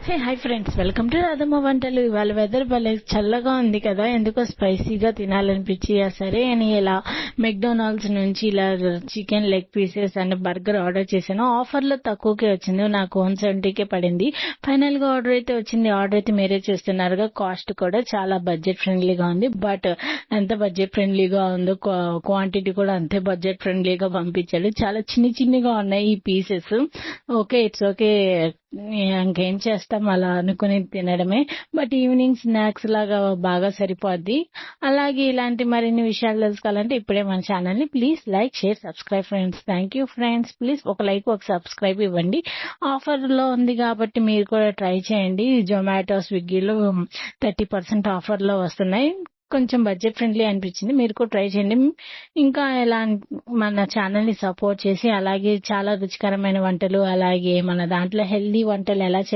Hi friends, welcome to Radhamma వంటలు. ఇవాళ weather భలే చల్లగా ఉంది కదా, ఎందుకో స్పైసీగా తినాలనిపించి సరే అని ఇలా మెక్డొనాల్డ్స్ నుంచి ఇలా chicken leg pieces and burger order చేశాను. ఆఫర్లో తక్కువకే వచ్చింది, నాకు 170కే పడింది. ఫైనల్ గా ఆర్డర్ అయితే వచ్చింది. ఆర్డర్ అయితే మీరే చూస్తున్నారుగా, కాస్ట్ కూడా చాలా బడ్జెట్ ఫ్రెండ్లీగా ఉంది. బట్ ఎంత బడ్జెట్ ఫ్రెండ్లీగా ఉందో క్వాంటిటీ కూడా అంతే బడ్జెట్ ఫ్రెండ్లీగా పంపించాడు. చాలా చిన్నగా ఉన్నాయి ఈ పీసెస్. ఓకే, ఇట్స్ ఓకే, ఇంకేం చేస్తాం, అలా అనుకుని తినడమే. బట్ ఈవినింగ్ స్నాక్స్ లాగా బాగా సరిపోద్ది. అలాగే ఇలాంటి మరిన్ని విషయాలు తెలుసుకోవాలంటే ఇప్పుడే మన ఛానల్ ని please like, share, subscribe friends. Thank you friends. Please ఒక లైక్, ఒక సబ్స్క్రైబ్ ఇవ్వండి. ఆఫర్ లో ఉంది కాబట్టి మీరు కూడా ట్రై చేయండి. జొమాటో, స్విగ్గీలో 30% ఆఫర్ లో వస్తున్నాయి. కొంచెం బడ్జెట్ ఫ్రెండ్లీ అనిపించింది, మీరు కూడా ట్రై చేయండి. ఇంకా ఎలా మన ఛానల్ ని సపోర్ట్ చేసి అలాగే చాలా రుచికరమైన వంటలు, అలాగే మన దాంట్లో హెల్దీ వంటలు ఎలా